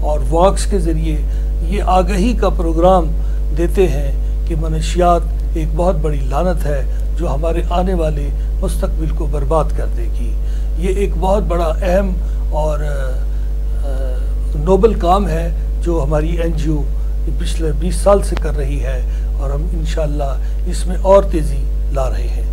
اور واکس کے ذریعے یہ آگہی کا پروگرام دیتے ہیں کہ منشیات ایک بہت بڑی لعنت ہے جو ہمارے آنے والے مستقبل کو برباد کر دے گی. یہ ایک بہت بڑا اہم اور نوبل کام ہے جو ہماری NGO پچھلے 20 سال سے کر رہی ہے اور ہم انشاءاللہ اس میں اور تیزی لا رہے ہیں.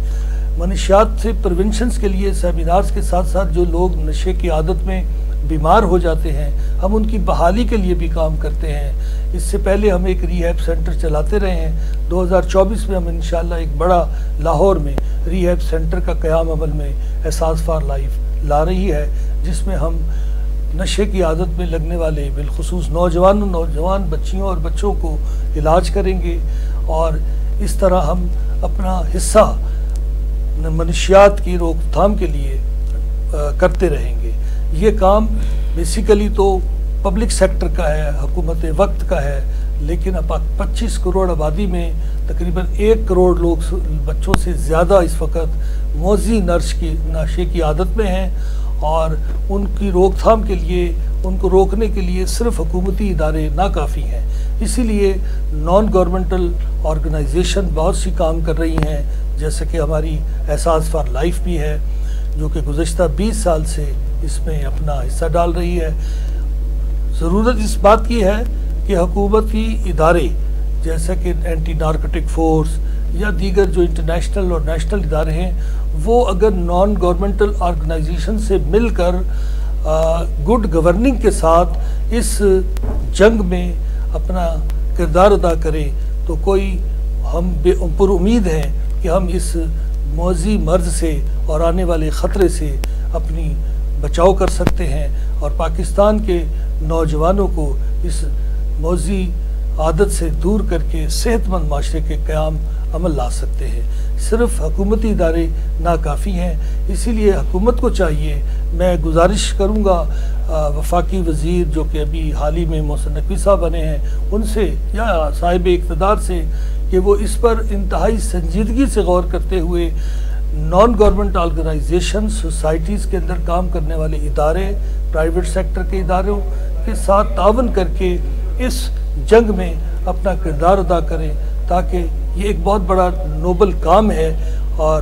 منشیات سے پریونشنز کے لیے سیمینارز کے ساتھ ساتھ جو لوگ نشے کی عادت میں بیمار ہو جاتے ہیں ہم ان کی بحالی کے لیے بھی کام کرتے ہیں. اس سے پہلے ہم ایک ریہیب سینٹر چلاتے رہے ہیں. 2024 میں ہم انشاءاللہ ایک بڑا لاہور میں ریہیب سینٹر کا قیام عمل میں احساس فار لائف لا رہی ہے جس میں ہم نشے کی عادت میں لگنے والے بالخصوص نوجوان بچیوں اور بچوں کو علاج کریں گے اور اس طرح ہم اپنا حصہ منشیات کی روک تھام کے لیے کرتے رہیں گے. یہ کام بیسیکلی تو پبلک سیکٹر کا ہے, حکومت وقت کا ہے, لیکن 25 کروڑ آبادی میں تقریباً 1 کروڑ لوگ بچوں سے زیادہ اس وقت موذی نشے کی عادت میں ہیں اور ان کی روک تھام کے لیے ان کو روکنے کے لیے صرف حکومتی ادارے ناکافی ہیں. اسی لیے نان گورنمنٹل آرگنائزیشن بہت سی کام کر رہی ہیں جیسے کہ ہماری احساس فار لائف بھی ہے جو کہ گزشتہ 20 سال سے اس میں اپنا حصہ ڈال رہی ہے. ضرورت اس بات کی ہے کہ حکومتی ادارے جیسا کہ اینٹی نارکوٹک فورس یا دیگر جو انٹرنیشنل اور نیشنل ادارے ہیں وہ اگر نان گورنمنٹل آرگنائزیشن سے مل کر گڈ گورننگ کے ساتھ اس جنگ میں اپنا کردار ادا کریں تو ہم پر امید ہیں کہ ہم اس موذی مرض سے اور آنے والے خطرے سے اپنی بچاؤ کر سکتے ہیں اور پاکستان کے نوجوانوں کو اس موذی عادت سے دور کر کے صحت مند معاشرے کے قیام عمل لا سکتے ہیں. صرف حکومتی ادارے ناکافی ہیں, اسی لیے حکومت کو چاہیے, میں گزارش کروں گا وفاقی وزیر جو کہ ابھی حال ہی میں محسن نقوی صاحب بنے ہیں ان سے یا صاحب اقتدار سے کہ وہ اس پر انتہائی سنجیدگی سے غور کرتے ہوئے نان گورنمنٹ آرگنائزیشن سوسائٹیز کے اندر کام کرنے والے ادارے پرائیویٹ سیکٹر کے اداروں کے ساتھ تعاون کر کے اس جنگ میں اپنا کردار ادا کریں تاکہ یہ ایک بہت بڑا نوبل کام ہے اور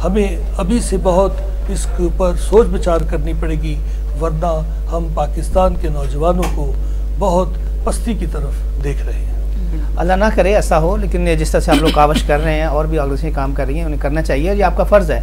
ہمیں ابھی سے بہت اس کے اوپر سوچ بچار کرنی پڑے گی ورنہ ہم پاکستان کے نوجوانوں کو بہت پستی کی طرف دیکھ رہے ہیں. اللہ نہ کرے ایسا ہو, لیکن جس طرح سے آپ لوگ کاوش کر رہے ہیں اور بھی آرگنائزیشن کام کر رہی ہیں انہیں کرنا چاہیے اور یہ آپ کا فرض ہے.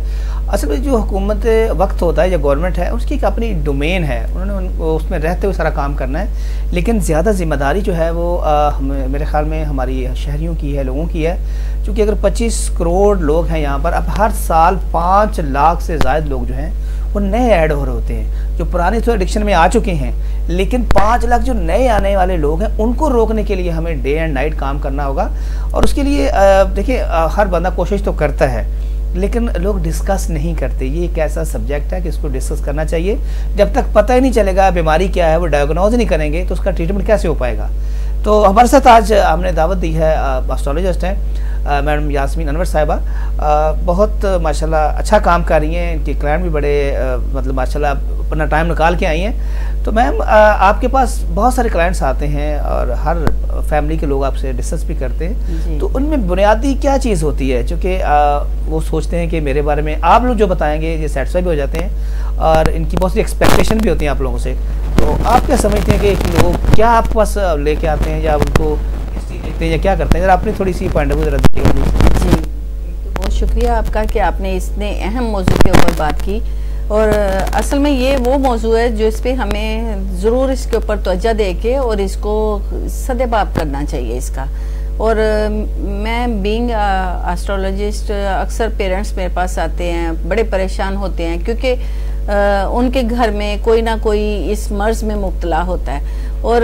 اصل میں جو حکومت وقت ہوتا ہے یا گورنمنٹ ہے اس کی ایک اپنی ڈومین ہے, انہوں نے اس میں رہتے ہوئے سارا کام کرنا ہے, لیکن زیادہ ذمہ داری جو ہے وہ میرے خیال میں ہماری شہریوں کی ہے, لوگوں کی ہے. چونکہ اگر 25 کروڑ لوگ ہیں یہاں پر, اب ہر سال 5 لاکھ سے زائد لوگ جو ہیں وہ نئے ایڈ ہو رہے ہوتے ہیں جو پرانے تو ایڈکشن میں آ چکے ہیں, لیکن 5 لاکھ جو نئے آنے والے لوگ ہیں ان کو روکنے کے لیے ہمیں ڈے اینڈ نائٹ کام کرنا ہوگا. اور اس کے لیے دیکھیں ہر بندہ کوشش تو کرتا ہے لیکن لوگ ڈسکس نہیں کرتے. یہ ایک ایسا سبجیکٹ ہے کہ اس کو ڈسکس کرنا چاہیے. جب تک پتہ ہی نہیں چلے گا بیماری کیا ہے, وہ ڈائگنوز نہیں کریں گے تو اس کا ٹریٹمنٹ کیسے ہو پائے گا. تو ہمارے ساتھ آج ہم نے دعوت دی ہے ایسٹرولوجسٹ ہیں میڈم یاسمین انور صاحبہ, بہت ماشاءاللہ اچھا کام کر رہی ہیں, ان کے کلائنٹ بھی بڑے مطلب ماشاءاللہ اپنا ٹائم نکال کے آئی ہیں. تو میم آپ کے پاس بہت سارے کلائنٹس آتے ہیں اور ہر فیملی کے لوگ آپ سے ڈسکس بھی کرتے ہیں, تو ان میں بنیادی کیا چیز ہوتی ہے چونکہ وہ سوچتے ہیں کہ میرے بارے میں آپ لوگ جو بتائیں گے یہ سیٹسفائی بھی ہو جاتے ہیں اور ان کی بہت سی ایکسپیکٹیشن بھی ہوتی ہیں آپ لوگوں سے. تو آپ کیا سمجھتے ہیں کہ لوگ کیا آپ کے پاس لے کے آتے ہیں یا ان کو دیکھتے ہیں یا کیا کرتے ہیں؟ اگر آپ نے تھوڑی سی پوائنٹ ذرا دیجیے گا. جی بہت شکریہ آپ کا کہ آپ نے اس نے اہم موضوع کے اوپر بات کی, اور اصل میں یہ وہ موضوع ہے جو اس پہ ہمیں ضرور اس کے اوپر توجہ دے کے اور اس کو سدباب کرنا چاہیے اس کا. اور میں بینگ ایسٹرولوجسٹ اکثر پیرنٹس میرے پاس آتے ہیں بڑے پریشان ہوتے ہیں کیونکہ ان کے گھر میں کوئی نہ کوئی اس مرض میں مبتلا ہوتا ہے اور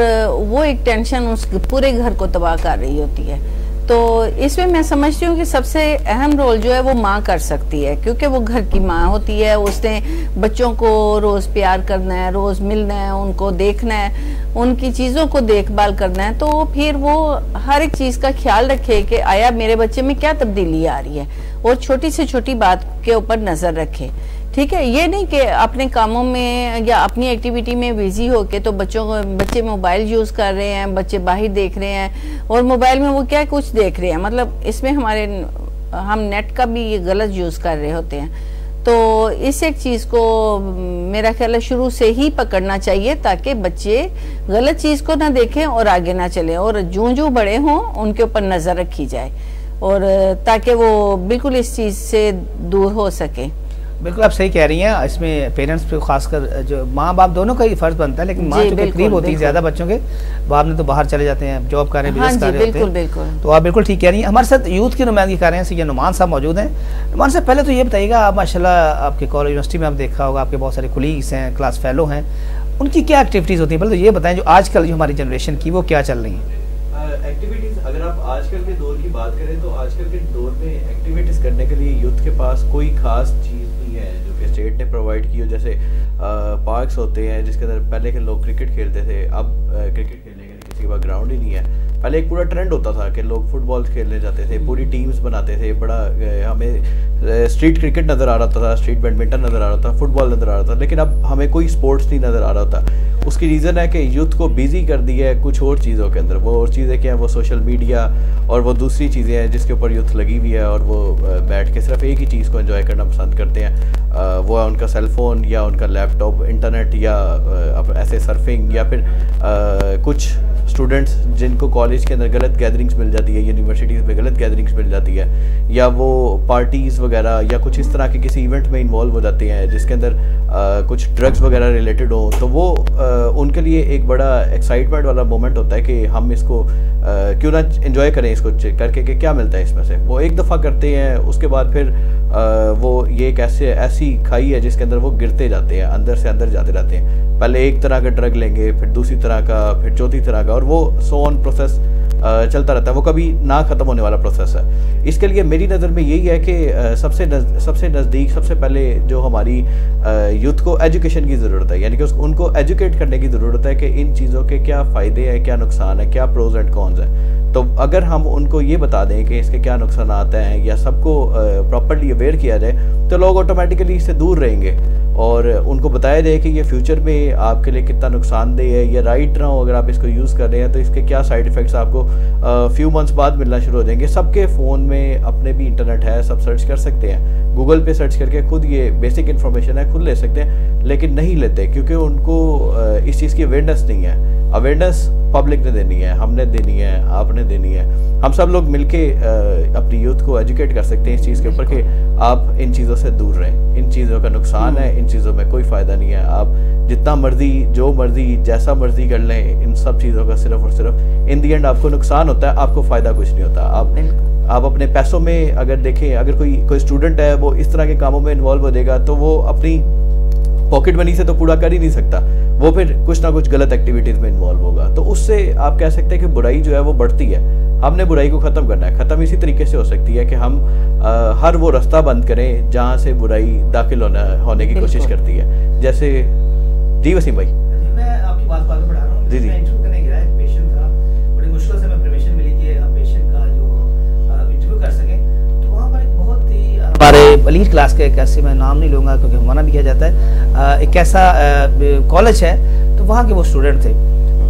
وہ ایک ٹینشن اس پورے گھر کو تباہ کر رہی ہوتی ہے. تو اس میں سمجھتی ہوں کہ سب سے اہم رول جو ہے وہ ماں کر سکتی ہے کیونکہ وہ گھر کی ماں ہوتی ہے, اس نے بچوں کو روز پیار کرنا ہے, روز ملنا ہے, ان کو دیکھنا ہے, ان کی چیزوں کو دیکھ بھال کرنا ہے. تو پھر وہ ہر ایک چیز کا خیال رکھے کہ آیا میرے بچے میں کیا تبدیلی آ رہی ہے اور چھوٹی سے چھوٹی بات کے اوپر نظر رکھے. ٹھیک ہے، یہ نہیں کہ اپنے کاموں میں یا اپنی ایکٹیویٹی میں بیزی ہو کے تو بچے موبائل یوز کر رہے ہیں، بچے باہر دیکھ رہے ہیں اور موبائل میں وہ کیا کچھ دیکھ رہے ہیں، مطلب اس میں ہم نیٹ کا بھی غلط یوز کر رہے ہوتے ہیں. تو اس ایک چیز کو میرا خیال ہے شروع سے ہی پکڑنا چاہیے تاکہ بچے غلط چیز کو نہ دیکھیں اور آگے نہ چلیں، اور جو بڑے ہوں ان کے اوپر نظر رکھی جائے اور تاکہ وہ بالکل اس چیز سے دور ہو سکے. بالکل آپ صحیح کہہ رہی ہیں. اس میں پیرنٹس پہ خاص کر جو ماں باپ دونوں کا ہی فرض بنتا ہے، لیکن ماں چونکہ قریب ہوتی ہے زیادہ بچوں کے، باپ نے تو باہر چلے جاتے ہیں، جاب کر رہے ہیں، بزنس کر رہے ہوتے ہیں. تو آپ بالکل ٹھیک کہہ رہی ہیں. ہمارے ساتھ یوتھ کی نمائندگی کر رہے ہیں سید نعمان صاحب موجود ہیں. نعمان صاحب پہلے تو یہ بتائیے گا، آپ ماشاءاللہ آپ کے کالج یونیورسٹی میں آپ دیکھا ہوگا آپ کے بہت سارے کولیگس ہیں، کلاس فیلو ہیں، ان کی کیا ایکٹیویٹیز ہوتی ہیں؟ پہلے تو یہ بتائیں جو آج کل جو ہماری جنریشن کی وہ کیا چل رہی ہیں ایکٹیویٹیز. اگر آپ آج کل کے دور کی بات کریں تو آج کل کے دور میں ایکٹیویٹیز کرنے کے لیے یوتھ کے پاس کوئی خاص چیز نہیں ہے جو کہ اسٹیٹ نے پرووائڈ کی ہو. جیسے پارکس ہوتے ہیں جس کے اندر پہلے کے لوگ کرکٹ کھیلتے تھے، اب کرکٹ کھیلنے کے لیے کسی کے پاس گراؤنڈ ہی نہیں ہے. پہلے ایک پورا ٹرینڈ ہوتا تھا کہ لوگ فٹ بال کھیلنے جاتے تھے، پوری ٹیمز بناتے تھے، بڑا ہمیں اسٹریٹ کرکٹ نظر آ رہا تھا، اسٹریٹ بیڈمنٹن نظر آ رہا تھا، فٹ بال نظر آ رہا تھا، لیکن اب ہمیں کوئی اسپورٹس نہیں نظر آ رہا تھا. اس کی ریزن ہے کہ یوتھ کو بیزی کر دیا ہے کچھ اور چیزوں کے اندر. وہ اور چیزیں کیا ہیں؟ وہ سوشل میڈیا اور وہ دوسری چیزیں ہیں جس کے اوپر یوتھ لگی ہوئی ہے، اور وہ بیٹھ کے صرف ایک ہی چیز کو انجوائے کرنا پسند کرتے ہیں. وہ ان کا سیل فون یا ان کا لیپ ٹاپ، انٹرنیٹ، یا ایسے سرفنگ، یا پھر کچھ اسٹوڈنٹس جن کو کالج کے اندر غلط گیدرنگس مل جاتی ہے، یونیورسٹیز میں غلط گیدرنگس مل جاتی ہے، یا وہ پارٹیز وغیرہ یا کچھ اس طرح کے کسی ایونٹ میں انوالو ہو جاتے ہیں جس کے اندر کچھ ڈرگس وغیرہ ریلیٹڈ ہوں. تو وہ ان کے لیے ایک بڑا ایکسائٹمنٹ والا مومنٹ ہوتا ہے کہ ہم اس کو کیوں نہ انجوائے کریں اس کو کر کے کہ کیا ملتا ہے اس میں سے. وہ ایک دفعہ کرتے ہیں، اس کے بعد پھر وہ یہ ایک ایسی کھائی ہے جس کے اندر وہ گرتے جاتے ہیں، اندر سے اندر جاتے رہتے ہیں. پہلے ایک طرح کا ڈرگ لیں گے، پھر دوسری طرح کا، پھر چوتھی طرح کا، اور وہ سو آن پروسیس چلتا رہتا ہے. وہ کبھی نہ ختم ہونے والا پروسیس ہے. اس کے لیے میری نظر میں یہی ہے کہ سب سے نزدیک سب سے پہلے جو ہماری یوتھ کو ایجوکیشن کی ضرورت ہے، یعنی کہ ان کو ایجوکیٹ کرنے کی ضرورت ہے کہ ان چیزوں کے کیا فائدے ہیں، کیا نقصان ہے، کیا پروز اینڈ کونز ہیں. تو اگر ہم ان کو یہ بتا دیں کہ اس کے کیا نقصانات ہیں یا سب کو پراپرلی اویئر کیا جائے تو لوگ آٹومیٹیکلی اس سے دور رہیں گے، اور ان کو بتایا جائے کہ یہ فیوچر میں آپ کے لیے کتنا نقصان دہ ہے یا رائٹ نہ ہو. اگر آپ اس کو یوز کر رہے ہیں تو اس کے کیا سائیڈ ایفیکٹس آپ کو فیو منتھس بعد ملنا شروع ہو جائیں گے. سب کے فون میں اپنے بھی انٹرنیٹ ہے، سب سرچ کر سکتے ہیں، گوگل پہ سرچ کر کے خود یہ بیسک انفارمیشن ہے خود لے سکتے ہیں، لیکن نہیں لیتے کیونکہ ان کو اس چیز کی اویئرنیس نہیں ہے. اویئرنیس پبلک نے دینی ہے، ہم نے دینی ہے، آپ نے دینی ہے. ہم سب لوگ مل کے اپنی یوتھ کو ایجوکیٹ کر سکتے ہیں اس چیز کے اوپر کہ آپ ان چیزوں سے دور رہیں. ان چیزوں کا نقصان ہے، ان چیزوں میں کوئی فائدہ نہیں ہے. آپ جتنا مرضی، جو مرضی، جیسا مرضی کر لیں، ان سب چیزوں کا صرف اور صرف ان دی اینڈ آپ کو نقصان ہوتا ہے، آپ کو فائدہ کچھ نہیں ہوتا. آپ اپنے پیسوں میں اگر دیکھیں، اگر کوئی اسٹوڈنٹ ہے وہ اس طرح کے کاموں میں انوالو ہو جائے گا تو وہ اپنی پاکٹ منی سے تو پورا کر ہی نہیں سکتا، وہ پھر کچھ نہ کچھ غلط ایکٹیویٹیز میں انوالو ہوگا. تو اس سے آپ کہہ سکتے ہیں کہ برائی جو ہے وہ بڑھتی ہے. ہم نے برائی کو ختم کرنا ہے. ختم اسی طریقے سے ہو سکتی ہے کہ ہم ہر وہ رستہ بند کریں جہاں سے برائی داخل ہونے کی کوشش کرتی ہے. جیسے جی وسیم بھائی، میں آپ کی بات بڑھا رہا ہوں. جی میں انٹرویو کرنے گیا، ایک پیشنٹ تھا، بڑی مشکل سے میں پرمیشن ملی کہ ہم پیشنٹ کا جو انٹرویو کر سکیں. تو وہاں پر ایک بہت ہی ہمارے ایلیٹ کلاس کے ایک ایسے، میں نام نہیں لوں گا کیونکہ منع بھی کیا جاتا ہے، ایک ایسا کالج ہے، تو وہاں کے وہ اسٹوڈنٹ تھے.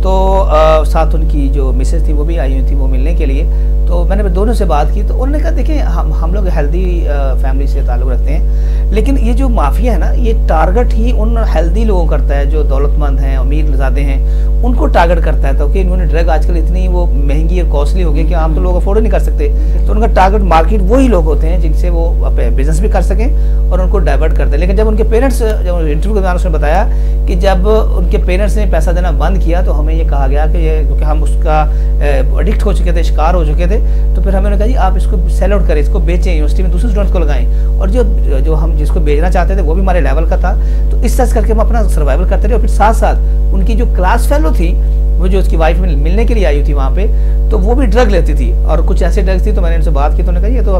تو ساتھ ان کی جو مسز تھی وہ بھی آئی ہوئی تھی وہ ملنے کے لیے. تو میں نے دونوں سے بات کی تو انہوں نے کہا دیکھیں ہم لوگ ہیلدی فیملی سے تعلق رکھتے ہیں، لیکن یہ جو مافیا ہے نا یہ ٹارگٹ ہی ان ہیلدی لوگوں کرتا ہے جو دولت مند ہیں، امیر زادے ہیں، ان کو ٹارگٹ کرتا ہے. تو کہ انہوں نے ڈرگ آج کل اتنی وہ مہنگی اور کاسٹلی ہو گئی کہ عام تو لوگ افورڈ نہیں کر سکتے. تو ان کا ٹارگٹ مارکیٹ وہی لوگ ہوتے ہیں جن سے وہ بزنس بھی کر سکیں اور ان کو ڈائیورٹ کرتے ہیں. لیکن جب ان کے پیرنٹس، جب انٹرویو کے دوران اس نے بتایا کہ جب ان کے پیرنٹس نے پیسہ دینا بند کیا تو ہمیں یہ کہا گیا کہ یہ کیونکہ ہم اس کا ایڈکٹ ہو چکے تھے، شکار ہو چکے تھے، تو پھر ہمیں نے کہا جی آپ اس کو سیل آؤٹ کریں، اس کو بیچیں، یونیورسٹی میں دوسرے اسٹوڈنٹس کو لگائیں، اور جو ہم جس کو بیچنا چاہتے تھے وہ بھی ہمارے لیول کا تھا. تو اس طرح کر کے ہم اپنا سروائیول کرتے رہے. اور پھر ساتھ ساتھ ان کی جو کلاس فیلو تھی وہ جو اس کی وائف ملنے کے لیے آئی تھی وہاں پہ، تو وہ بھی ڈرگ لیتی تھی اور کچھ ایسے ڈرگس تھی. تو میں نے ان سے بات کی تو انہوں نے کہا یہ تو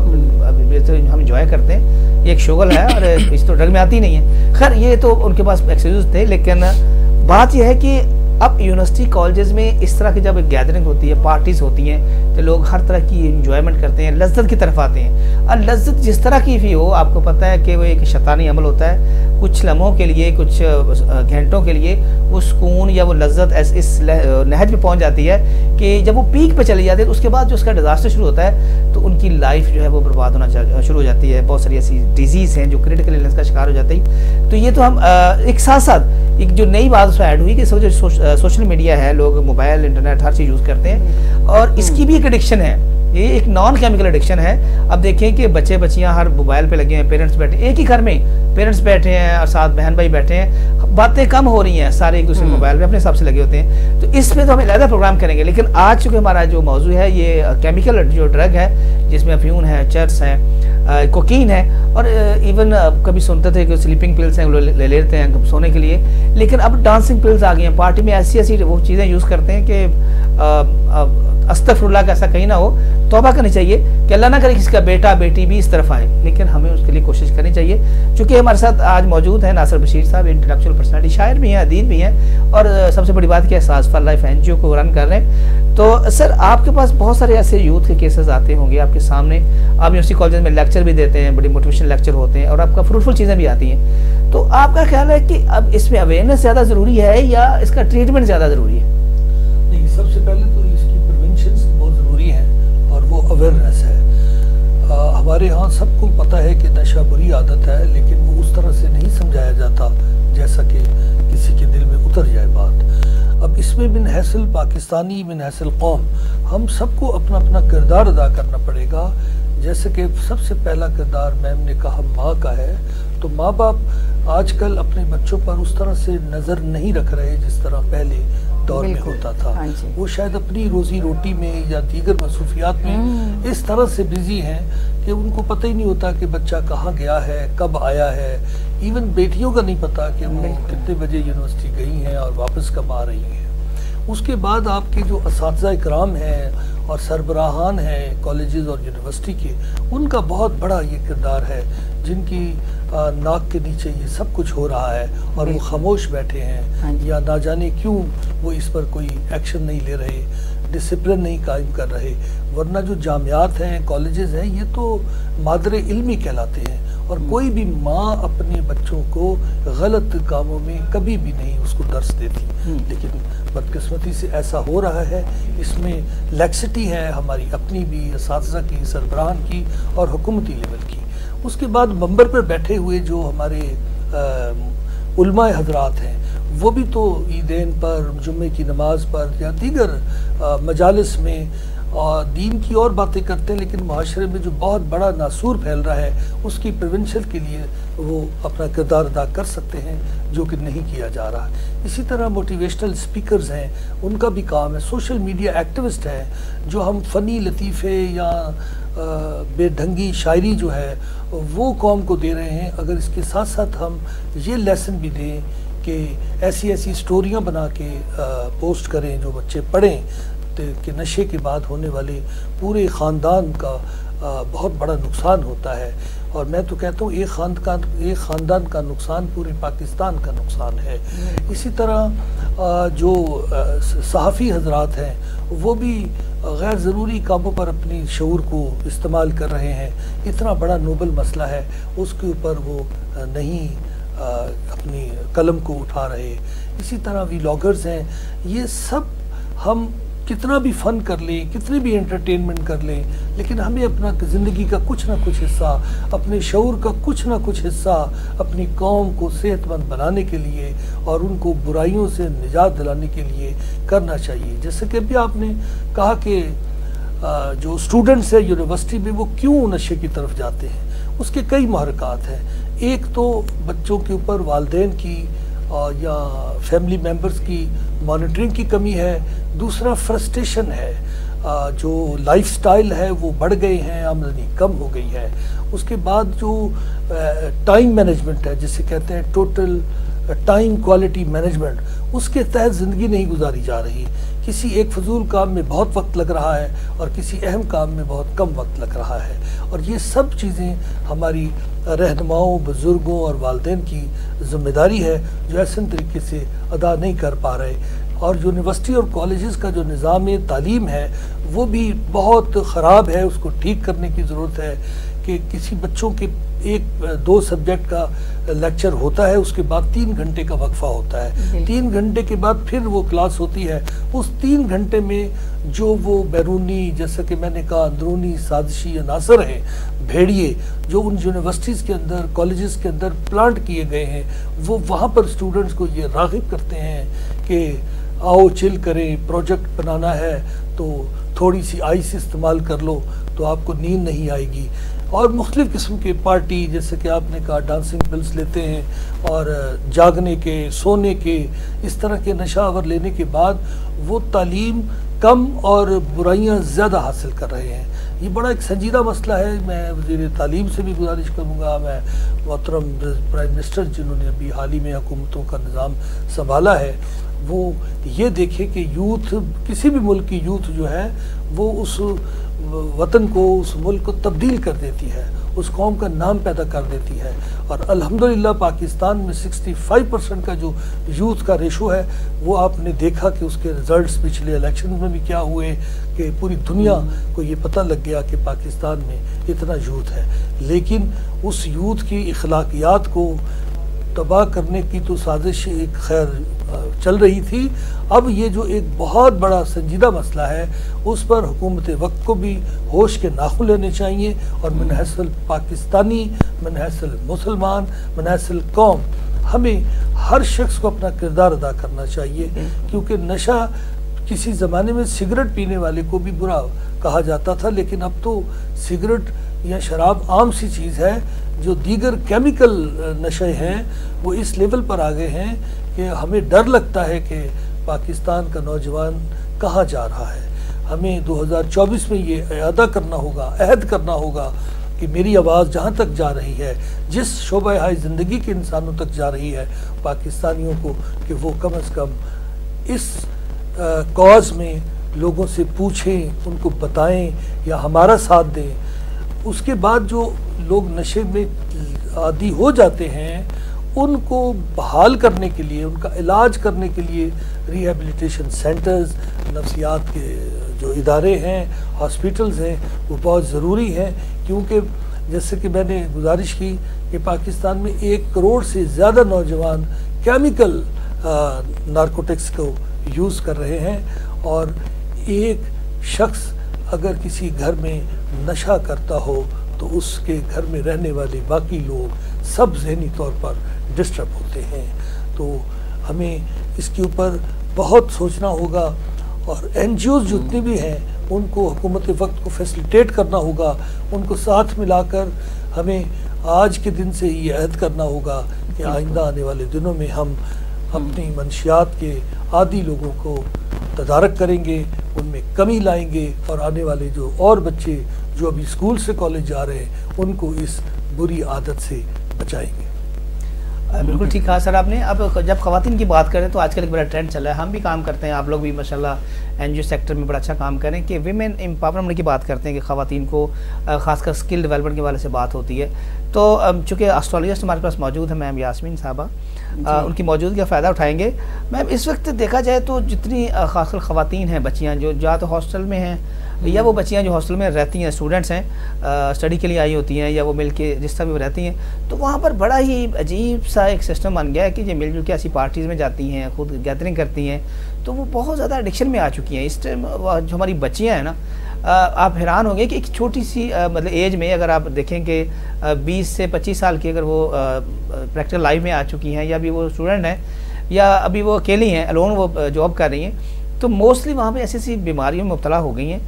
ہم انجوائے کرتے ہیں، یہ ایک شوگل ہے اور اس تو ڈرگ میں آتی نہیں ہے. خیر یہ تو ان کے پاس ایکسکیوز تھے، لیکن بات یہ ہے کہ اب یونیورسٹی کالجز میں اس طرح کی جب گیدرنگ ہوتی ہے، پارٹیز ہوتی ہیں، تو لوگ ہر طرح کی انجوائمنٹ کرتے ہیں، لذت کی طرف آتے ہیں. اور لذت جس طرح کی بھی ہو، آپ کو پتہ ہے کہ وہ ایک شیطانی عمل ہوتا ہے. کچھ لمحوں کے لیے، کچھ گھنٹوں کے لیے وہ سکون یا وہ لذت اس نہج پہ پہنچ جاتی ہے کہ جب وہ پیک پہ چلی جاتی ہے، اس کے بعد جو اس کا ڈیزاسٹر شروع ہوتا ہے تو ان کی لائف جو ہے وہ برباد ہونا شروع ہو جاتی ہے. بہت ساری ایسی ڈیزیز ہیں جو کریٹیکل ایلنس کا شکار ہو جاتی ہے. تو یہ تو ہم ایک ساتھ ساتھ ایک جو نئی بات اس میں ایڈ ہوئی کہ جو سوشل میڈیا ہے، لوگ موبائل، انٹرنیٹ ہر چیز یوز کرتے ہیں اور اس کی بھی ایک ایڈکشن ہے. یہ ایک نان کیمیکل ایڈکشن ہے. اب دیکھیں کہ بچے بچیاں ہر موبائل پہ لگے ہیں، پیرنٹس بیٹھے ایک ہی گھر میں، پیرنٹس بیٹھے ہیں اور ساتھ بہن بھائی بیٹھے ہیں، باتیں کم ہو رہی ہیں، سارے ایک دوسرے موبائل پہ اپنے حساب سے لگے ہوتے ہیں. تو اس میں تو ہم علیحدہ پروگرام کریں گے، لیکن آج چونکہ ہمارا جو موضوع ہے یہ کیمیکل جو ڈرگ ہے، جس میں افیون ہے، چرس ہیں، کوکین ہے، اور ایون کبھی سنتے تھے کہ سلیپنگ پلس ہیں، لے لیتے ہیں سونے کے لیے. لیکن اب ڈانسنگ پلس آ گئی ہیں، پارٹی میں ایسی ایسی وہ چیزیں یوز کرتے ہیں کہ استغفر اللہ کا ایسا کہیں نہ ہو. توبہ کرنی چاہیے کہ اللہ نہ کرے کسی کا بیٹا بیٹی بھی اس طرف آئے، لیکن ہمیں اس کے لیے کوشش کرنی چاہیے. چونکہ ہمارے ساتھ آج موجود ہیں ناصر بشیر صاحب، انٹلیکچوئل پرسنالٹی، شاعر بھی ہیں، ادیب بھی ہیں، اور سب سے بڑی بات کہ احساس فار لائف NGO کو رن کر رہے ہیں. تو سر آپ کے پاس بہت سارے ایسے یوتھ کے کیسز آتے ہوں گے آپ کے سامنے، آپ یونیورسٹی کالجز میں لیکچر بھی دیتے ہیں، بڑی موٹیویشن لیکچر ہوتے ہیں اور آپ کا فروٹفل چیزیں بھی آتی ہیں. تو آپ کا خیال ہے کہ اب اس میں اویئرنیس زیادہ ضروری ہے یا اس کا ٹریٹمنٹ زیادہ ضروری ہے؟ نہیں، سب سے پہلے تو اس کی پریونشنز بہت ضروری ہیں اور وہ اویئرنیس ہے. ہمارے ہاں سب کو پتہ ہے کہ نشہ بری عادت ہے، لیکن وہ اس طرح سے نہیں سمجھایا جاتا جیسا کہ کسی کے دل میں اتر جائے بات. اب اس میں من حیث پاکستانی، من حیث قوم، ہم سب کو اپنا اپنا کردار ادا کرنا پڑے گا. جیسے کہ سب سے پہلا کردار میم نے کہا ماں کا ہے، تو ماں باپ آج کل اپنے بچوں پر اس طرح سے نظر نہیں رکھ رہے جس طرح پہلے دور میں ہوتا تھا. وہ شاید اپنی روزی روٹی میں یا دیگر مصروفیات میں اس طرح سے بزی ہیں کہ ان کو پتہ ہی نہیں ہوتا کہ بچہ کہاں گیا ہے، کب آیا ہے. ایون بیٹیوں کا نہیں پتا کہ وہ کتنے بجے یونیورسٹی گئی ہیں اور واپس کب آ رہی ہیں. اس کے بعد آپ کے جو اساتذہ اکرام ہیں اور سربراہان ہیں کالجز اور یونیورسٹی کے، ان کا بہت بڑا یہ کردار ہے، جن کی ناک کے نیچے یہ سب کچھ ہو رہا ہے اور وہ خاموش بیٹھے ہیں یا نہ جانے کیوں وہ اس پر کوئی ایکشن نہیں لے رہے، ڈسپلن نہیں قائم کر رہے. ورنہ جو جامعات ہیں، کالجز ہیں، یہ تو مادر علمی کہلاتے ہیں اور کوئی بھی ماں اپنے بچوں کو غلط کاموں میں کبھی بھی نہیں اس کو درس دیتی. لیکن بدقسمتی سے ایسا ہو رہا ہے. اس میں لیکسٹی ہے ہماری اپنی بھی، اساتذہ کی، سربراہان کی اور حکومتی لیول کی. اس کے بعد منبر پر بیٹھے ہوئے جو ہمارے علماء حضرات ہیں، وہ بھی تو عیدین پر، جمعے کی نماز پر یا دیگر مجالس میں دین کی اور باتیں کرتے ہیں، لیکن معاشرے میں جو بہت بڑا ناسور پھیل رہا ہے اس کی پریونشن کے لیے وہ اپنا کردار ادا کر سکتے ہیں، جو کہ نہیں کیا جا رہا. اسی طرح موٹیویشنل سپیکرز ہیں، ان کا بھی کام ہے. سوشل میڈیا ایکٹیوسٹ ہیں جو ہم فنی لطیفے یا بے ڈھنگی شاعری جو ہے وہ قوم کو دے رہے ہیں. اگر اس کے ساتھ ساتھ ہم یہ لیسن بھی دیں کہ ایسی ایسی سٹوریاں بنا کے پوسٹ کریں جو بچے پڑھیں کہ نشے کے بعد ہونے والے پورے خاندان کا بہت بڑا نقصان ہوتا ہے. اور میں تو کہتا ہوں ایک خاندان کا نقصان پورے پاکستان کا نقصان ہے. اسی طرح جو صحافی حضرات ہیں وہ بھی غیر ضروری کاموں پر اپنی شعور کو استعمال کر رہے ہیں. اتنا بڑا نوبل مسئلہ ہے، اس کے اوپر وہ نہیں اپنی قلم کو اٹھا رہے. اسی طرح ویلاگرز ہیں. یہ سب ہم کتنا بھی فن کر لیں، کتنی بھی انٹرٹینمنٹ کر لیں، لیکن ہمیں اپنا زندگی کا کچھ نہ کچھ حصہ، اپنے شعور کا کچھ نہ کچھ حصہ اپنی قوم کو صحت مند بنانے کے لیے اور ان کو برائیوں سے نجات دلانے کے لیے کرنا چاہیے. جیسے کہ ابھی آپ نے کہا کہ جو اسٹوڈنٹس ہیں یونیورسٹی میں وہ کیوں نشے کی طرف جاتے ہیں، اس کے کئی محرکات ہیں. ایک تو بچوں کے اوپر والدین کی یا فیملی ممبرز کی مانیٹرنگ کی کمی ہے. دوسرا فرسٹریشن ہے، جو لائف سٹائل ہے وہ بڑھ گئے ہیں، آمدنی کم ہو گئی ہے. اس کے بعد جو ٹائم مینجمنٹ ہے، جسے کہتے ہیں ٹوٹل ٹائم کوالٹی مینجمنٹ، اس کے تحت زندگی نہیں گزاری جا رہی. کسی ایک فضول کام میں بہت وقت لگ رہا ہے اور کسی اہم کام میں بہت کم وقت لگ رہا ہے. اور یہ سب چیزیں ہماری رہنماؤں، بزرگوں اور والدین کی ذمہ داری ہے جو احسن طریقے سے ادا نہیں کر پا رہے. اور یونیورسٹی اور کالجز کا جو نظام تعلیم ہے وہ بھی بہت خراب ہے. اس کو ٹھیک کرنے کی ضرورت ہے کہ کسی بچوں کے 1-2 سبجیکٹ کا لیکچر ہوتا ہے, اس کے بعد 3 گھنٹے کا وقفہ ہوتا ہے. 3 گھنٹے کے بعد پھر وہ کلاس ہوتی ہے. اس 3 گھنٹے میں جو وہ بیرونی, جیسا کہ میں نے کہا, اندرونی سازشی عناصر ہیں, بھیڑیے, جو ان یونیورسٹیز کے اندر, کالجز کے اندر پلانٹ کیے گئے ہیں, وہ وہاں پر اسٹوڈنٹس کو یہ راغب کرتے ہیں کہ آؤ چل کریں, پروجیکٹ بنانا ہے تو تھوڑی سی آئس استعمال کر لو تو آپ کو نیند نہیں آئے گی. اور مختلف قسم کے پارٹی, جیسے کہ آپ نے کہا ڈانسنگ پلس لیتے ہیں, اور جاگنے کے, سونے کے, اس طرح کے نشہ آور لینے کے بعد وہ تعلیم کم اور برائیاں زیادہ حاصل کر رہے ہیں. یہ بڑا ایک سنجیدہ مسئلہ ہے. میں وزیر تعلیم سے بھی گزارش کروں گا, میں محترم پرائم منسٹر جنہوں نے ابھی حال ہی میں حکومتوں کا نظام سنبھالا ہے, وہ یہ دیکھیں کہ یوتھ, کسی بھی ملک کی یوتھ جو ہے وہ اس وطن کو, اس ملک کو تبدیل کر دیتی ہے, اس قوم کا نام پیدا کر دیتی ہے. اور الحمدللہ پاکستان میں 65% کا جو یوتھ کا ریشو ہے, وہ آپ نے دیکھا کہ اس کے رزلٹس پچھلے الیکشن میں بھی کیا ہوئے کہ پوری دنیا کو یہ پتہ لگ گیا کہ پاکستان میں اتنا یوتھ ہے. لیکن اس یوتھ کی اخلاقیات کو تباہ کرنے کی تو سازش ایک خیر چل رہی تھی. اب یہ جو ایک بہت بڑا سنجیدہ مسئلہ ہے, اس پر حکومت وقت کو بھی ہوش کے ناخن لینے چاہیے, اور من حیث پاکستانی, من حیث مسلمان, من حیث قوم, ہمیں ہر شخص کو اپنا کردار ادا کرنا چاہیے. کیونکہ نشہ کسی زمانے میں سگریٹ پینے والے کو بھی برا کہا جاتا تھا, لیکن اب تو سگریٹ یا شراب عام سی چیز ہے. جو دیگر کیمیکل نشے ہیں وہ اس لیول پر آ گئے ہیں کہ ہمیں ڈر لگتا ہے کہ پاکستان کا نوجوان کہاں جا رہا ہے. ہمیں 2024 میں یہ عہد کرنا ہوگا کہ میری آواز جہاں تک جا رہی ہے, جس شعبہ ہائے زندگی کے انسانوں تک جا رہی ہے پاکستانیوں کو, کہ وہ کم از کم اس کاز میں لوگوں سے پوچھیں, ان کو بتائیں یا ہمارا ساتھ دیں. اس کے بعد جو لوگ نشے میں عادی ہو جاتے ہیں ان کو بحال کرنے کے لیے, ان کا علاج کرنے کے لیے ریہیبلیٹیشن سینٹرز, نفسیات کے جو ادارے ہیں, ہاسپیٹلز ہیں, وہ بہت ضروری ہیں. کیونکہ جیسے کہ میں نے گزارش کی کہ پاکستان میں 1 کروڑ سے زیادہ نوجوان کیمیکل نارکوٹکس کو یوز کر رہے ہیں, اور ایک شخص اگر کسی گھر میں نشہ کرتا ہو تو اس کے گھر میں رہنے والے باقی لوگ سب ذہنی طور پر ڈسٹرب ہوتے ہیں. تو ہمیں اس کے اوپر بہت سوچنا ہوگا, اور این جی اوز جتنے بھی ہیں ان کو حکومت وقت کو فیسلیٹیٹ کرنا ہوگا. ان کو ساتھ ملا کر ہمیں آج کے دن سے یہ عہد کرنا ہوگا کہ آئندہ آنے والے دنوں میں ہم اپنی منشیات کے عادی لوگوں کو تدارک کریں گے, ان میں کمی لائیں گے, اور آنے والے جو اور بچے جو ابھی اسکول سے کالج جا رہے ہیں ان کو اس بری عادت سے بچائیں گے. بالکل ٹھیک کہا سر آپ نے. اب جب خواتین کی بات کریں تو آج کل ایک بڑا ٹرینڈ چل رہا ہے, ہم بھی کام کرتے ہیں, آپ لوگ بھی ماشاءاللہ این جی او سیکٹر میں بڑا اچھا کام کریں, کہ ویمن امپاورمنٹ کی بات کرتے ہیں, کہ خواتین کو خاص کر اسکل ڈیولپمنٹ کے حوالے سے بات ہوتی ہے. تو چونکہ آسٹریلسٹ ہمارے پاس موجود ہے میم یاسمین صاحبہ, ان کی موجودگی کا فائدہ اٹھائیں گے. میم اس وقت دیکھا جائے تو جتنی خاص کر خواتین ہیں, بچیاں جو یا تو ہاسٹل میں ہیں, یا وہ بچیاں جو ہاسٹل میں رہتی ہیں, اسٹوڈنٹس ہیں, اسٹڈی کے لیے آئی ہوتی ہیں, یا وہ مل کے جس طرح بھی رہتی ہیں, تو وہاں پر بڑا ہی عجیب سا ایک سسٹم بن گیا ہے کہ یہ مل جل کے ایسی پارٹیز میں جاتی ہیں, خود گیدرنگ کرتی ہیں, تو وہ بہت زیادہ ایڈکشن میں آ چکی ہیں. اس ٹائم جو ہماری بچیاں ہیں نا, آپ حیران ہوں گے کہ ایک چھوٹی سی مطلب ایج میں اگر آپ دیکھیں کہ 20 سے 25 سال کی اگر وہ پریکٹیکل لائف میں آ چکی ہیں, یا ابھی وہ اسٹوڈنٹ ہیں, یا ابھی وہ اکیلی ہیں, الون وہ جاب کر رہی ہیں, تو موسٹلی وہاں پہ ایسی ایسی بیماریوں میں مبتلا ہو گئی ہیں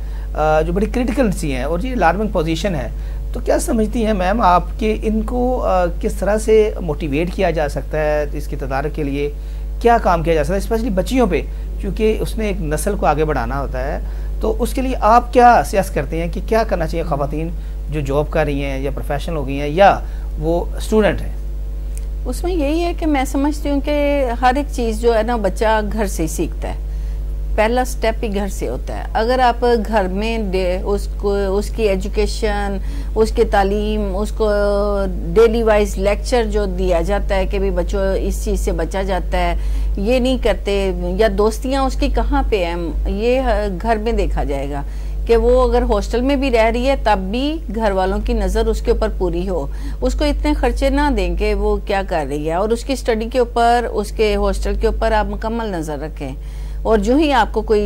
جو بڑی کرٹیکل سی ہیں, اور یہ الارمنگ پوزیشن ہے. تو کیا سمجھتی ہیں میم آپ کہ ان کو کس طرح سے موٹیویٹ کیا جا سکتا ہے, اس کی تدارک کے لیے کیا کام کیا جا سکتا ہے, اسپیشلی بچیوں پہ, کیونکہ اس نے ایک نسل کو آگے بڑھانا ہوتا ہے. تو اس کے لیے آپ کیا سیاست کرتے ہیں کہ کیا کرنا چاہیے خواتین جو جاب کر رہی ہیں, یا پروفیشنل ہو گئی ہیں, یا وہ اسٹوڈنٹ ہیں؟ اس میں یہی ہے کہ میں سمجھتی ہوں کہ ہر ایک چیز جو ہے نا بچہ گھر سے ہی سیکھتا ہے. پہلا سٹیپ ہی گھر سے ہوتا ہے. اگر آپ گھر میں اس کی ایجوکیشن، اس کی تعلیم، اس کو ڈیلی وائز لیکچر جو دیا جاتا ہے کہ بھی بچوں اس چیز سے بچا جاتا ہے، یہ نہیں کرتے، یا دوستیاں اس کی کہاں پہ ہیں، یہ گھر میں دیکھا جائے گا کہ وہ اگر ہاسٹل میں بھی رہ رہی ہے تب بھی گھر والوں کی نظر اس کے اوپر پوری ہو، اس کو اتنے خرچے نہ دیں کہ وہ کیا کر رہی ہے، اور اس کی اسٹڈی کے اوپر، اس کے ہاسٹل کے اوپر آپ مکمل نظر رکھیں. اور جو ہی آپ کو کوئی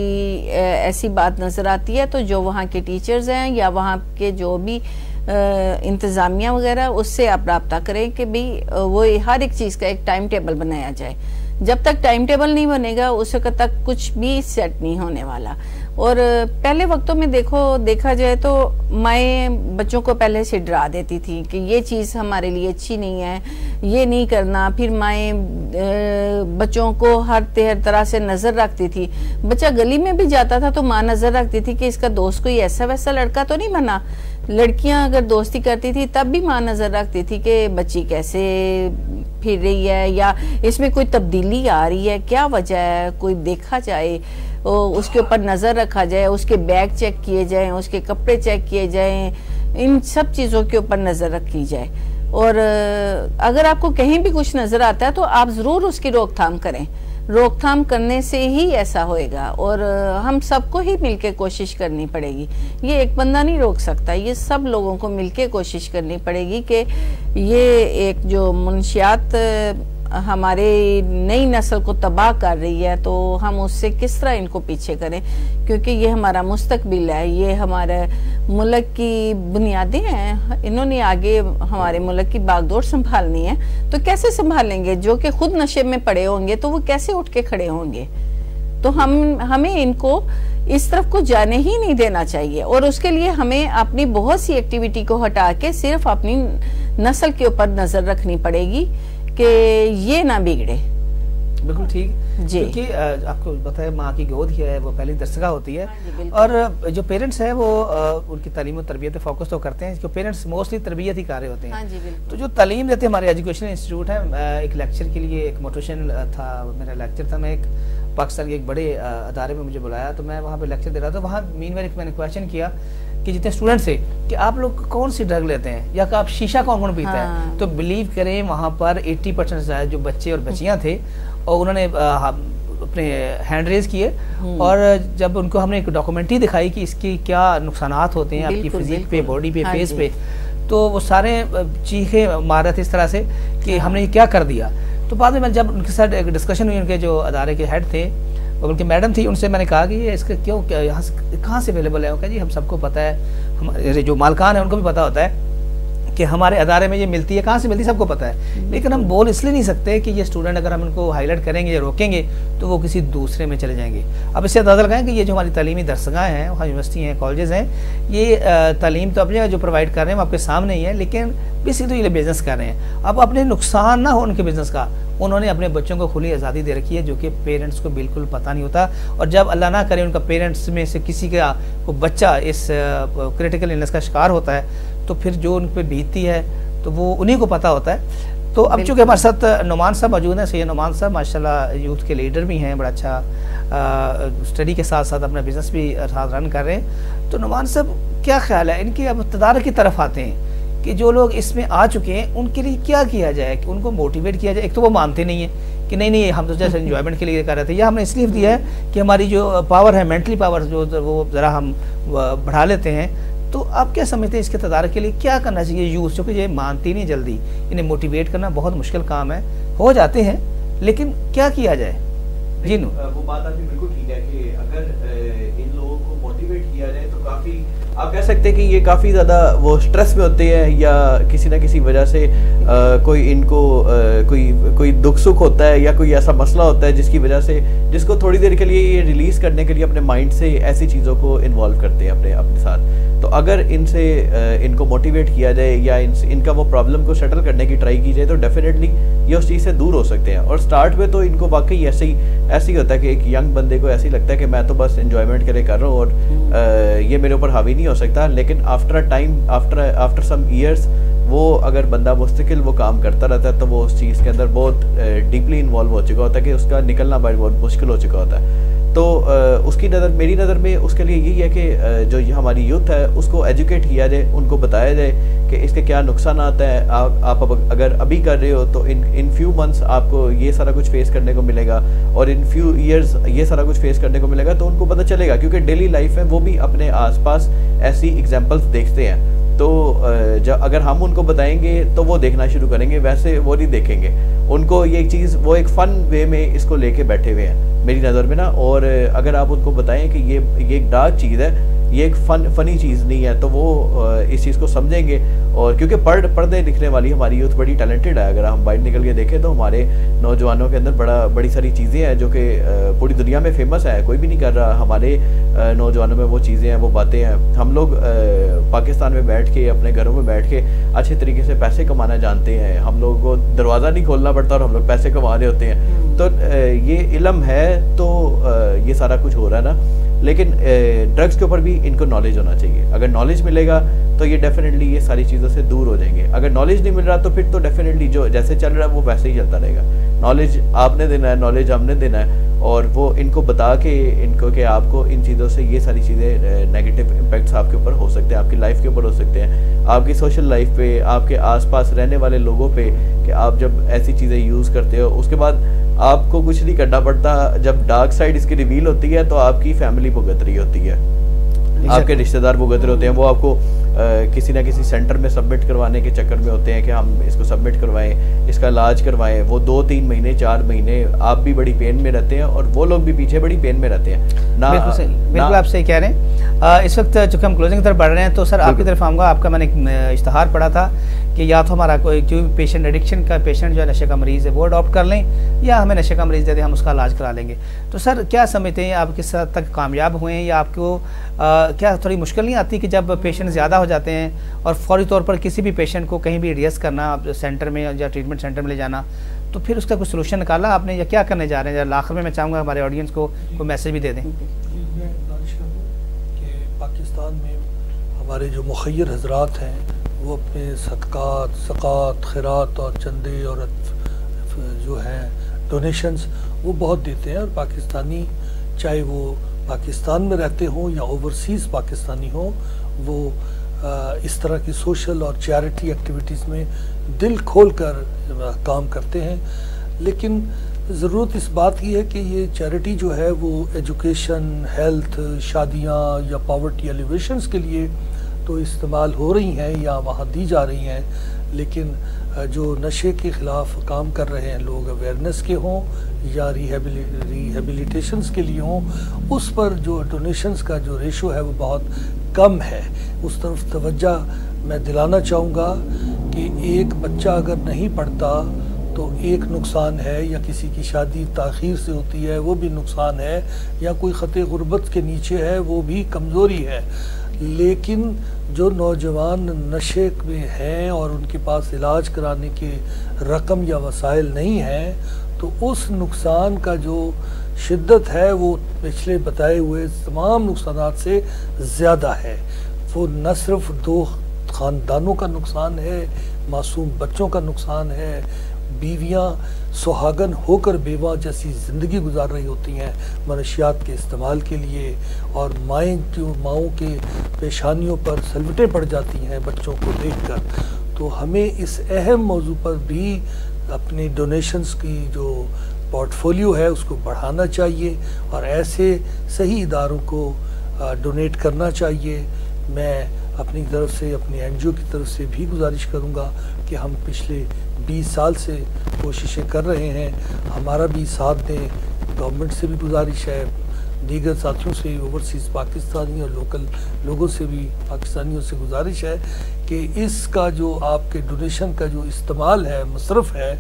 ایسی بات نظر آتی ہے تو جو وہاں کے ٹیچرز ہیں یا وہاں کے جو بھی انتظامیہ وغیرہ، اس سے آپ رابطہ کریں کہ بھی وہ ہر ایک چیز کا ایک ٹائم ٹیبل بنایا جائے. جب تک ٹائم ٹیبل نہیں بنے گا اس وقت تک کچھ بھی سیٹ نہیں ہونے والا. اور پہلے وقتوں میں دیکھا جائے تو مائیں بچوں کو پہلے سے ڈرا دیتی تھی کہ یہ چیز ہمارے لیے اچھی نہیں ہے، یہ نہیں کرنا. پھر مائیں بچوں کو ہر طرح سے نظر رکھتی تھی. بچہ گلی میں بھی جاتا تھا تو ماں نظر رکھتی تھی کہ اس کا دوست کوئی ایسا ویسا لڑکا تو نہیں بنا. لڑکیاں اگر دوستی کرتی تھی تب بھی ماں نظر رکھتی تھی کہ بچی کیسے پھر رہی ہے، یا اس میں کوئی تبدیلی آ رہی ہے، کیا وجہ ہے، کوئی دیکھا جائے، اس کے اوپر نظر رکھا جائے، اس کے بیگ چیک کیے جائیں، اس کے کپڑے چیک کیے جائیں، ان سب چیزوں کے اوپر نظر رکھی جائے. اور اگر آپ کو کہیں بھی کچھ نظر آتا ہے تو آپ ضرور اس کی روک تھام کریں. روک تھام کرنے سے ہی ایسا ہوئے گا، اور ہم سب کو ہی مل کے کوشش کرنی پڑے گی. یہ ایک بندہ نہیں روک سکتا، یہ سب لوگوں کو مل کے کوشش کرنی پڑے گی کہ یہ ایک جو منشیات ہمارے نئی نسل کو تباہ کر رہی ہے تو ہم اس سے کس طرح ان کو پیچھے کریں، کیونکہ یہ ہمارا مستقبل ہے، یہ ہمارے ملک کی بنیادیں ہیں. انہوں نے آگے ہمارے ملک کی باغ دور سنبھالنی ہے تو کیسے سنبھالیں گے؟ جو کہ خود نشے میں پڑے ہوں گے تو وہ کیسے اٹھ کے کھڑے ہوں گے؟ تو ہمیں ان کو اس طرف کو جانے ہی نہیں دینا چاہیے. اور اس کے لیے ہمیں اپنی بہت سی ایکٹیویٹی کو ہٹا کے صرف اپنی نسل کے اوپر نظر رکھنی پڑے گی کہ یہ نہ بگڑے. بالکل ٹھیک جی. کیونکہ آپ کو پتہ ہے ماں کی گود ہی ہے وہ پہلی درسگاہ ہوتی ہے. اور جو پیرنٹس ہیں وہ ان کی تعلیم و تربیت پہ فوکس تو کرتے ہیں، کیونکہ پیرنٹس موسٹلی تربیت ہی کر رہے ہوتے ہیں. تو جو تعلیم دیتے ہیں ہمارے ایجوکیشن انسٹیٹیوٹ ہے، ایک لیکچر کے لیے ایک موٹیویشن تھا، میرا لیکچر تھا، میں ایک پاکستان کے ایک بڑے ادارے میں مجھے بلایا تو میں وہاں پہ لیکچر دے رہا تھا. وہاں مین ویل میں نے کویشچن کیا کہ جتنے اسٹوڈنٹس ہیں کہ آپ لوگ کون سی ڈرگ لیتے ہیں یا کہ آپ شیشہ کون پیتا ہے. تو بلیو کریں وہاں پر 80% جو بچے اور بچیاں تھے اور انہوں نے اپنے ہینڈ ریز کیے، اور جب ان کو ہم نے ایک ڈاکومنٹری دکھائی کہ اس کی کیا نقصانات ہوتے ہیں آپ کی فزیک پہ، باڈی پہ، فیس پہ، تو وہ سارے چیخیں مار رہے تھے اس طرح سے کہ ہم نے یہ کیا کر دیا. تو بعد میں جب ان کے ساتھ ایک ڈسکشن ہوئی، ان کے جو ادارے کے ہیڈ تھے اور ان کے میڈم تھی، ان سے میں نے کہا کہ یہ اس کا یہاں سے کہاں سے اویلیبل ہے؟ وہ کہا جی ہم سب کو پتہ ہے، ہمارے جو مالکان ہیں ان کو بھی پتہ ہوتا ہے کہ ہمارے ادارے میں یہ ملتی ہے. کہاں سے ملتی ہے سب کو پتہ ہے، لیکن ہم بول اس لیے نہیں سکتے کہ یہ اسٹوڈنٹ اگر ہم ان کو ہائی لائٹ کریں گے یا روکیں گے تو وہ کسی دوسرے میں چلے جائیں گے. اب اس سے اندازہ لگائیں کہ یہ جو ہماری تعلیمی درسگاہ ہیں، وہاں یونیورسٹی ہیں، کالجز ہیں، یہ تعلیم تو اپنی جو پرووائڈ کر رہے ہیں وہ آپ کے سامنے ہی ہے، لیکن بیسکلی یہ بزنس کر رہے ہیں. اب اپنے نقصان نہ ہو ان کے بزنس کا، انہوں نے اپنے بچوں کو کھلی آزادی دے رکھی ہے جو کہ پیرنٹس کو بالکل پتہ نہیں ہوتا. اور جب اللہ نہ کرے ان کا پیرنٹس میں سے کسی کا کوئی بچہ اس کریٹیکل النس کا شکار ہوتا ہے تو پھر جو ان پہ بیتتی ہے تو وہ انہی کو پتہ ہوتا ہے. تو اب چونکہ ہمارے ساتھ نعمان صاحب موجود ہیں، سید نعمان صاحب ماشاءاللہ یوتھ کے لیڈر بھی ہیں، بڑا اچھا اسٹڈی کے ساتھ ساتھ اپنا بزنس بھی ساتھ رن کر رہے ہیں. تو نعمان صاحب کیا خیال ہے ان کی اب اقتدار کی طرف آتے ہیں کہ جو لوگ اس میں آ چکے ہیں ان کے لیے کیا کیا جائے کہ ان کو موٹیویٹ کیا جائے؟ ایک تو وہ مانتے نہیں ہیں کہ نہیں ہم تو جیسے انجوائمنٹ کے لیے کر رہے تھے، یا ہم نے اس لیے دیا ہے کہ ہماری جو پاور ہے، مینٹلی پاور جو وہ ذرا ہم بڑھا لیتے ہیں. تو آپ کیا سمجھتے ہیں اس کے تدارک کے لیے کیا کرنا چاہیے یوتھ؟ چونکہ یہ مانتی نہیں جلدی، انہیں موٹیویٹ کرنا بہت مشکل کام ہے. ہو جاتے ہیں لیکن کیا کیا جائے؟ جی نو وہ بات آپ کی بالکل ٹھیک ہے کہ اگر ان لوگوں کو موٹیویٹ کیا جائے تو کافی آپ کہہ سکتے ہیں کہ یہ کافی زیادہ وہ سٹریس میں ہوتے ہیں یا کسی نہ کسی وجہ سے کوئی ان کو کوئی دکھ سکھ ہوتا ہے یا کوئی ایسا مسئلہ ہوتا ہے جس کی وجہ سے جس کو تھوڑی دیر کے لیے یہ ریلیز کرنے کے لیے اپنے مائنڈ سے ایسی چیزوں کو انوالو کرتے ہیں اپنے ساتھ. تو اگر ان سے ان کو موٹیویٹ کیا جائے یا ان کا وہ پرابلم کو سیٹل کرنے کی ٹرائی کی جائے تو ڈیفینیٹلی یہ اس چیز سے دور ہو سکتے ہیں. اور سٹارٹ میں تو ان کو واقعی ایسے ہی ہوتا ہے کہ ایک ینگ بندے کو ایسے ہی لگتا ہے کہ میں تو بس انجوائمنٹ کے لیے کر رہا ہوں اور یہ میرے اوپر حاوی نہیں ہو سکتا. لیکن after time after some years وہ اگر بندہ مستقل وہ کام کرتا رہتا ہے تو وہ اس چیز کے اندر بہت ڈیپلی انوالو ہو چکا ہوتا ہے کہ اس کا نکلنا بہت مشکل ہو چکا ہوتا ہے. تو اس کی نظر میری نظر میں اس کے لیے یہی ہے کہ جو ہماری یوتھ ہے اس کو ایجوکیٹ کیا جائے, ان کو بتایا جائے کہ اس کے کیا نقصانات ہیں. آپ اگر ابھی کر رہے ہو تو ان فیو منتھس آپ کو یہ سارا کچھ فیس کرنے کو ملے گا, اور ان فیو ایئرز یہ سارا کچھ فیس کرنے کو ملے گا, تو ان کو پتہ چلے گا. کیونکہ ڈیلی لائف میں وہ بھی اپنے آس پاس ایسی ایگزامپلس دیکھتے ہیں, تو اگر ہم ان کو بتائیں گے تو وہ دیکھنا شروع کریں گے, ویسے وہ نہیں دیکھیں گے. ان کو یہ چیز وہ ایک فن وے میں اس کو لے کے بیٹھے ہوئے ہیں میری نظر میں نا. اور اگر آپ ان کو بتائیں کہ یہ ایک ڈارک چیز ہے, یہ ایک فنی چیز نہیں ہے, تو وہ اس چیز کو سمجھیں گے. اور کیونکہ پڑھنے لکھنے والی ہماری یوتھ بڑی ٹیلنٹڈ ہے. اگر ہم باہر نکل کے دیکھیں تو ہمارے نوجوانوں کے اندر بڑی ساری چیزیں ہیں جو کہ پوری دنیا میں فیمس ہے, کوئی بھی نہیں کر رہا. ہمارے نوجوانوں میں وہ چیزیں ہیں, وہ باتیں ہیں. ہم لوگ پاکستان میں بیٹھ کے, اپنے گھروں میں بیٹھ کے اچھے طریقے سے پیسے کمانا جانتے ہیں. ہم لوگوں کو دروازہ نہیں کھولنا پڑتا اور ہم لوگ پیسے کما رہے ہوتے ہیں. تو یہ علم ہے تو یہ سارا کچھ ہو رہا ہے نا. لیکن ڈرگس کے اوپر بھی ان کو نالج ہونا چاہیے. اگر نالج ملے گا تو یہ ڈیفینیٹلی یہ ساری چیزوں سے دور ہو جائیں گے. اگر نالج نہیں مل رہا تو پھر تو ڈیفینیٹلی جو جیسے چل رہا ہے وہ ویسے ہی چلتا رہے گا. نالج آپ نے دینا ہے, نالج ہم نے دینا ہے, اور وہ ان کو بتا کے ان کو کہ آپ کو ان چیزوں سے یہ ساری چیزیں نیگیٹو امپیکٹس آپ کے اوپر ہو سکتے ہیں, آپ کی لائف کے اوپر ہو سکتے ہیں, آپ کی سوشل لائف پہ, آپ کے آس پاس رہنے والے لوگوں پہ, کہ آپ جب ایسی چیزیں یوز کرتے ہو اس کے بعد آپ کو کچھ نہیں کرنا پڑتا. جب ڈارک سائڈ اس کی ریویل ہوتی ہے تو آپ کی فیملی بھگت رہی ہوتی ہے, آپ کے رشتہ دار بھگت رہے ہوتے ہیں. وہ آپ کو کسی نہ کسی سینٹر میں سبمٹ کروانے کے چکر میں ہوتے ہیں کہ ہم اس کو سبمٹ کروائیں, اس کا علاج کروائیں. وہ 2-3 مہینے 4 مہینے آپ بھی بڑی پین میں رہتے ہیں اور وہ لوگ بھی پیچھے بڑی پین میں رہتے ہیں. بالکل آپ صحیح کہہ رہے ہیں. اس وقت چونکہ ہم کلوزنگ کی طرف بڑھ رہے ہیں تو سر آپ کی طرف آؤں گا. آپ کا میں نے ایک اشتہار پڑھا تھا کہ یا تو ہمارا کوئی جو پیشنٹ ایڈکشن کا پیشنٹ جو ہے نشے کا مریض ہے وہ اڈاپٹ کر لیں, یا ہمیں نشے کا مریض دے دیں, ہم اس کا علاج کرا لیں گے. تو سر کیا سمجھتے ہیں آپ کس حد تک کامیاب ہوئے ہیں, یا آپ کو کیا تھوڑی مشکل نہیں آتی کہ جب پیشنٹ زیادہ ہو جاتے ہیں اور فوری طور پر کسی بھی پیشنٹ کو کہیں بھی ریئس کرنا سینٹر میں یا ٹریٹمنٹ سینٹر میں لے جانا, تو پھر اس کا کوئی سلوشن نکالا آپ نے یا کیا کرنے جا رہے ہیں؟ آخر میں چاہوں گا ہمارے آڈینس کو کوئی میسج بھی دے دیں. میں گزارش کروں کہ پاکستان میں ہمارے جو مخیر حضرات ہیں وہ اپنے صدقات, زکوٰۃ, خیرات اور چندے اور جو ہیں ڈونیشنز وہ بہت دیتے ہیں. اور پاکستانی چاہے وہ پاکستان میں رہتے ہوں یا اوورسیز پاکستانی ہوں, وہ اس طرح کی سوشل اور چیریٹی ایکٹیویٹیز میں دل کھول کر کام کرتے ہیں. لیکن ضرورت اس بات کی ہے کہ یہ چیریٹی جو ہے وہ ایجوکیشن, ہیلتھ, شادیاں یا پاورٹی ایلیویشنز کے لیے تو استعمال ہو رہی ہیں یا وہاں دی جا رہی ہیں. لیکن جو نشے کے خلاف کام کر رہے ہیں لوگ, اویئرنیس کے ہوں یا ریہیبلیٹیشنز کے لیے ہوں, اس پر جو ڈونیشنز کا جو ریشو ہے وہ بہت کم ہے. اس طرف توجہ میں دلانا چاہوں گا کہ ایک بچہ اگر نہیں پڑھتا تو ایک نقصان ہے, یا کسی کی شادی تاخیر سے ہوتی ہے وہ بھی نقصان ہے, یا کوئی خط غربت کے نیچے ہے وہ بھی کمزوری ہے. لیکن جو نوجوان نشے میں ہیں اور ان کے پاس علاج کرانے کے رقم یا وسائل نہیں ہیں, تو اس نقصان کا جو شدت ہے وہ پچھلے بتائے ہوئے تمام نقصانات سے زیادہ ہے. وہ نہ صرف 2 خاندانوں کا نقصان ہے, معصوم بچوں کا نقصان ہے, بیویاں سہاگن ہو کر بیوہ جیسی زندگی گزار رہی ہوتی ہیں منشیات کے استعمال کے لیے, اور ماؤں کے پیشانیوں پر سلوٹیں پڑ جاتی ہیں بچوں کو دیکھ کر. تو ہمیں اس اہم موضوع پر بھی اپنی ڈونیشنز کی جو پورٹ فولیو ہے اس کو بڑھانا چاہیے اور ایسے صحیح اداروں کو ڈونیٹ کرنا چاہیے. میں اپنی طرف سے, اپنی این جی او کی طرف سے بھی گزارش کروں گا کہ ہم پچھلے 20 سال سے کوششیں کر رہے ہیں, ہمارا بھی ساتھ دیں. گورنمنٹ سے بھی گزارش ہے, دیگر ساتھیوں سے, اوورسیز پاکستانی اور لوکل لوگوں سے بھی, پاکستانیوں سے گزارش ہے کہ اس کا جو آپ کے ڈونیشن کا جو استعمال ہے, مصرف ہے,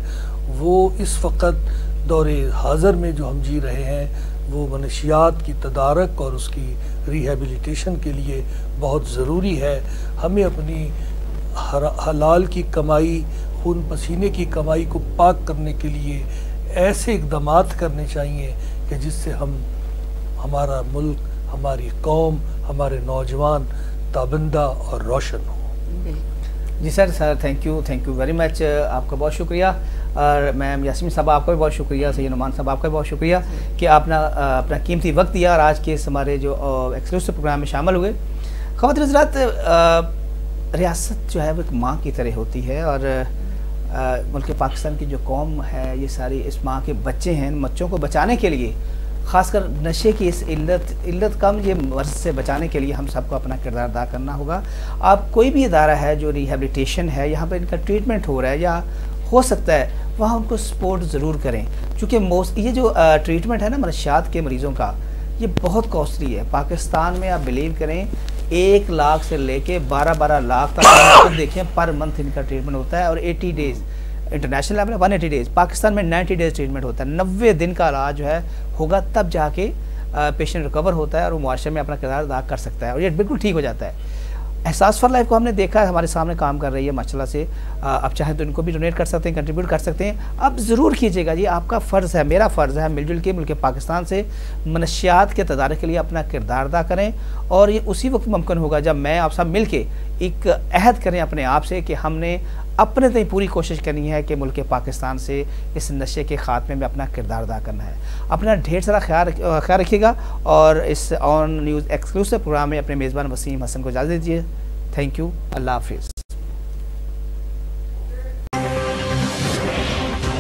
وہ اس وقت دور حاضر میں جو ہم جی رہے ہیں وہ منشیات کی تدارک اور اس کی ریہیبلیٹیشن کے لیے بہت ضروری ہے. ہمیں اپنی حلال کی کمائی, خون پسینے کی کمائی کو پاک کرنے کے لیے ایسے اقدامات کرنے چاہیے کہ جس سے ہمارا ملک, ہماری قوم, ہمارے نوجوان تابندہ اور روشن ہوں. جی sir thank you very much, آپ کا بہت شکریہ. اور میم یاسمین صاحب آپ کا بھی بہت شکریہ, سید نعمان صاحب آپ کا بھی بہت شکریہ کہ آپ نے اپنا قیمتی وقت دیا اور آج کے اس ہمارے جو ایکسکلوسیو پروگرام میں شامل ہوئے. خواتین حضرات, ریاست جو ہے وہ ایک ماں کی طرح ہوتی ہے, اور ملک پاکستان کی جو قوم ہے یہ ساری اس ماں کے بچے ہیں. ان بچوں کو بچانے کے لیے, خاص کر نشے کی اس علت کم یہ مرض سے بچانے کے لیے ہم سب کو اپنا کردار ادا کرنا ہوگا. آپ کوئی بھی ادارہ ہے جو ریہیبلیٹیشن ہے, یہاں پہ ان کا ٹریٹمنٹ ہو رہا ہے یا ہو سکتا ہے, وہاں ان کو سپورٹ ضرور کریں, چونکہ یہ جو ٹریٹمنٹ ہے نا منشیات کے مریضوں کا, یہ بہت کاسٹلی ہے. پاکستان میں آپ بلیو کریں 1 لاکھ سے لے کے 12 لاکھ تک دیکھیں پر منتھ ان کا ٹریٹمنٹ ہوتا ہے, اور 80 ڈیز انٹرنیشنل لیول میں 180 ڈیز, پاکستان میں 90 ڈیز ٹریٹمنٹ ہوتا ہے. 90 دن کا علاج جو ہے ہوگا, تب جا کے پیشنٹ ریکور ہوتا ہے اور وہ معاشرے میں اپنا کردار ادا کر سکتا ہے, اور یہ بالکل ٹھیک ہو جاتا ہے. احساس فار لائف کو ہم نے دیکھا ہے, ہمارے سامنے کام کر رہی ہے ماشاءاللہ سے. اب چاہیں تو ان کو بھی ڈونیٹ کر سکتے ہیں, کنٹریبیوٹ کر سکتے ہیں. اب ضرور کیجیے گا جی, آپ کا فرض ہے, میرا فرض ہے, مل جل کے ملک پاکستان سے منشیات کے تدارک کے لیے اپنا کردار ادا کریں. اور یہ اسی وقت ممکن ہوگا جب میں آپ سب مل کے ایک عہد کریں اپنے آپ سے کہ ہم نے اپنے تئیں پوری کوشش کرنی ہے کہ ملک پاکستان سے اس نشے کے خاتمے میں اپنا کردار ادا کرنا ہے. اپنا ڈھیر سارا خیال رکھیے گا, اور اس آن نیوز ایکسکلوسیو پروگرام میں اپنے میزبان وسیم حسن کو اجازت دیجیے. تھینک یو, اللہ حافظ.